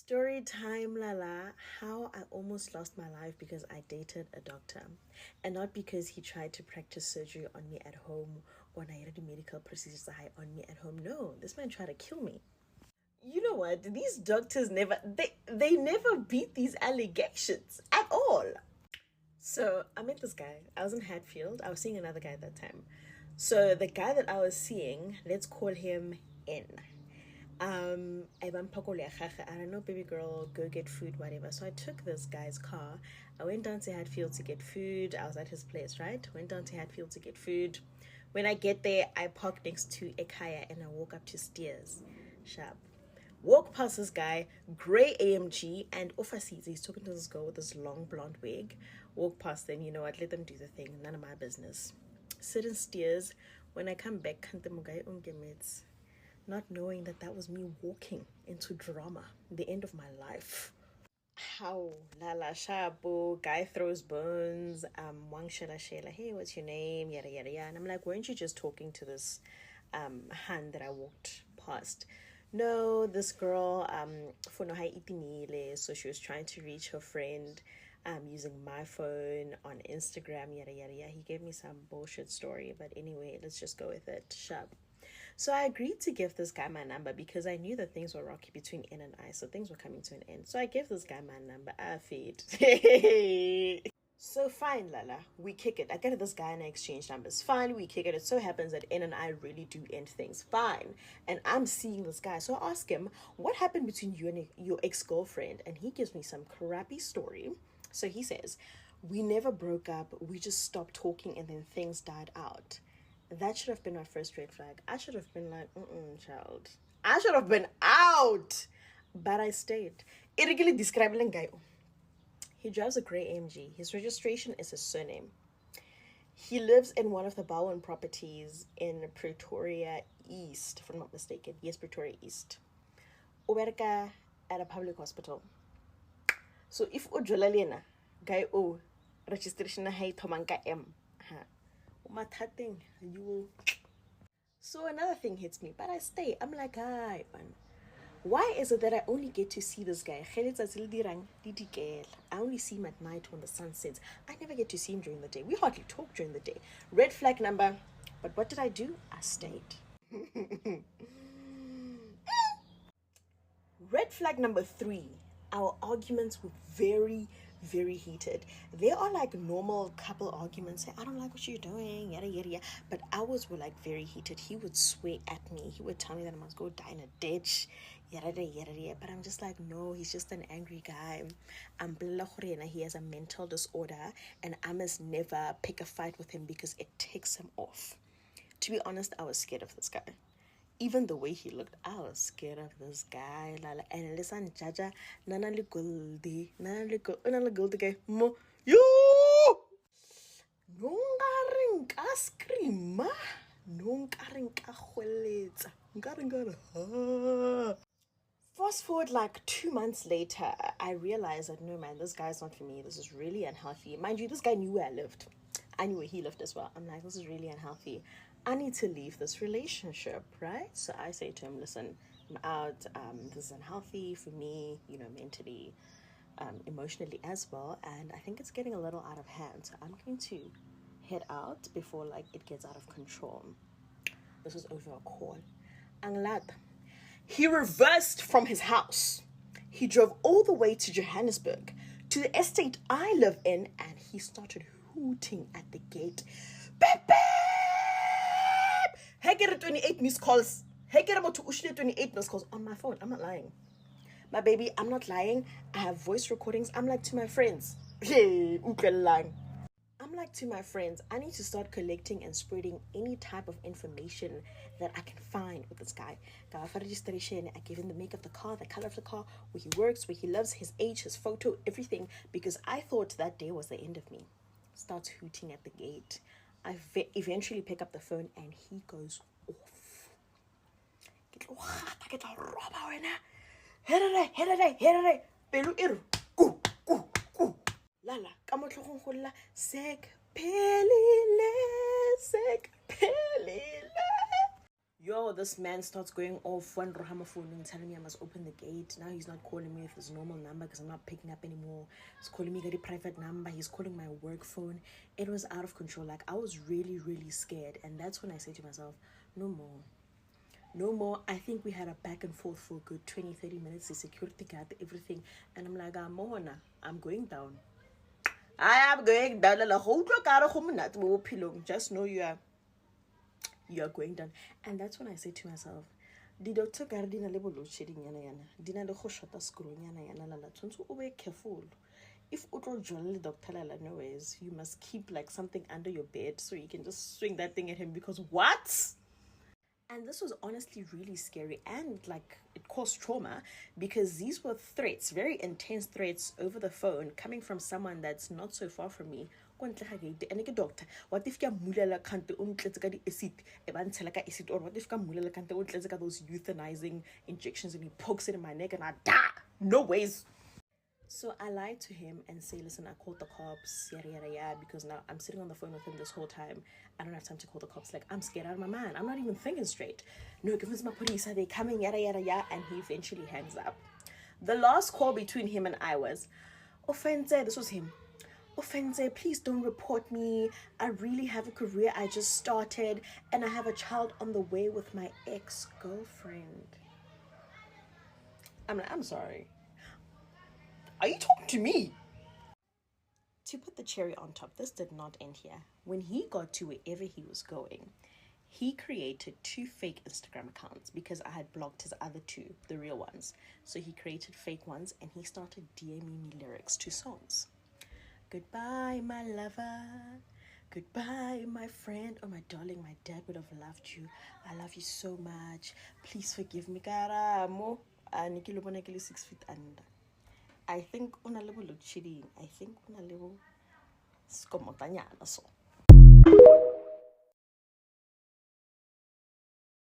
Story time, Lala. How I almost lost my life because I dated a doctor. And not because he tried to practice surgery on me at home or Nairadi medical procedures on me at home. No, this man tried to kill me. You know what? These doctors never never beat these allegations at all. So I met this guy. I was in Hatfield. I was seeing another guy at that time. So the guy that I was seeing, let's call him N. I don't know, baby girl, go get food, whatever. So I took this guy's car. I went down to Hatfield to get food. I was at his place, right? Went down to Hatfield to get food. When I get there, I park next to Ekaya and I walk up to Steers. Sharp. Walk past this guy, grey AMG, and off I see he's talking to this girl with this long blonde wig. Walk past them, you know what? Let them do the thing. None of my business. Sit in Steers. When I come back, not knowing that that was me walking into drama, the end of my life. How Lala Shabo, guy throws bones, Wang Shela Shela, hey, what's your name? Yada yada yada. And I'm like, weren't you just talking to this hand that I walked past? No, this girl, so she was trying to reach her friend using my phone on Instagram, yada yada yada. He gave me some bullshit story, but anyway, let's just go with it. Shab. So I agreed to give this guy my number because I knew that things were rocky between N and I, so things were coming to an end. So I gave this guy my number. I feed. So fine, Lala, we kick it. I get this guy and I exchange numbers. Fine, we kick it. It so happens that N and I really do end things. Fine. And I'm seeing this guy. So I ask him, what happened between you and your ex-girlfriend? And he gives me some crappy story. So he says, we never broke up. We just stopped talking and then things died out. That should have been my first red flag. I should have been like, child. I should have been out. But I stayed. Irregularly describing guy. He drives a grey AMG. His registration is his surname. He lives in one of the Bowen properties in Pretoria East, if I'm not mistaken. Yes, Pretoria East. Uberka at a public hospital. So if Ujolalena, guy O, registration hai Tomanka M. You will. So another thing hits me, but I stay. I'm like, hi, man. Why is it that I only get to see this guy? I only see him at night when the sun sets. I never get to see him during the day. We hardly talk during the day. Red flag number. But what did I do? I stayed. Red flag number 3. Our arguments were very, very heated. They are like normal couple arguments. Say, I don't like what you're doing, yada yada yada. But ours were like very heated. He would swear at me. He would tell me that I must go die in a ditch, yada yada yada. But I'm just like, no, he's just an angry guy. He has a mental disorder, and I must never pick a fight with him because it takes him off. To be honest, I was scared of this guy. Even the way he looked, I was scared of this guy. And listen, Jaja, Nana Goldie, Nana Goldie guy, Mo, yo! Nungaring askrima, nungaring kahweleta, nungaring. Fast forward like 2 months later, I realized that no, man, this guy's not for me. This is really unhealthy. Mind you, this guy knew where I lived. I knew where he lived as well. I'm like, this is really unhealthy. I need to leave this relationship, right? So I say to him, listen, I'm out. This is unhealthy for me, mentally, emotionally as well. And I think it's getting a little out of hand. So I'm going to head out before like it gets out of control. This was over a call. Anglad. He reversed from his house. He drove all the way to Johannesburg, to the estate I live in, and he started hooting at the gate. Beep, beep! Hey, get 28 missed calls. Hey, get about to 28 missed calls on my phone. I'm not lying. My baby, I'm not lying. I have voice recordings. I'm like to my friends. Hey, lying. I'm like to my friends, I need to start collecting and spreading any type of information that I can find with this guy. Registration, I give him the make of the car, the color of the car, where he works, where he lives, his age, his photo, everything, because I thought that day was the end of me. Starts hooting at the gate. I eventually pick up the phone and he goes off. Lala, sek pelile. Yo, this man starts going off one Rohama phone and telling me I must open the gate. Now he's not calling me with his normal number because I'm not picking up anymore. He's calling me a private number. He's calling my work phone. It was out of control. Like, I was really, really scared. And that's when I said to myself, no more. No more. I think we had a back and forth for a good 20-30 minutes. The security guard, everything. And I'm like, I'm going down. I am going down. Just know you are going down. And that's when I said to myself, the doctor gardina le bolo shedding yana dina le go shota screw yana lala tshwantse o be careful. If you join the doctor lala nowhere, you must keep like something under your bed so you can just swing that thing at him, because what? And this was honestly really scary, and like it caused trauma, because these were threats, very intense threats over the phone, coming from someone that's not so far from me. And like, doctor, what if you mulela kante untletse ka di acid e ba ntshela ka acid, or what if ka mulela kante untletse ka those euthanizing injections and he pokes it in my neck and I die? No ways. So I lied to him and say, listen, I called the cops, yada, yada, yada, because now I'm sitting on the phone with him this whole time. I don't have time to call the cops. Like, I'm scared out of my mind. I'm not even thinking straight. No, give us my police. Are they coming? Yada, yada, yada. And he eventually hangs up. The last call between him and I was, Ofense, this was him. Ofense, please don't report me. I really have a career I just started, and I have a child on the way with my ex-girlfriend. I'm sorry. Are you talking to me? To put the cherry on top, this did not end here. When he got to wherever he was going, he created 2 fake Instagram accounts because I had blocked his other 2, the real ones. So he created fake ones and he started DMing me lyrics to songs. Goodbye, my lover. Goodbye, my friend. Oh, my darling, my dad would have loved you. I love you so much. Please forgive me. Karamo. 6 feet under. I think una level load shedding. I think una level skomotanyana so.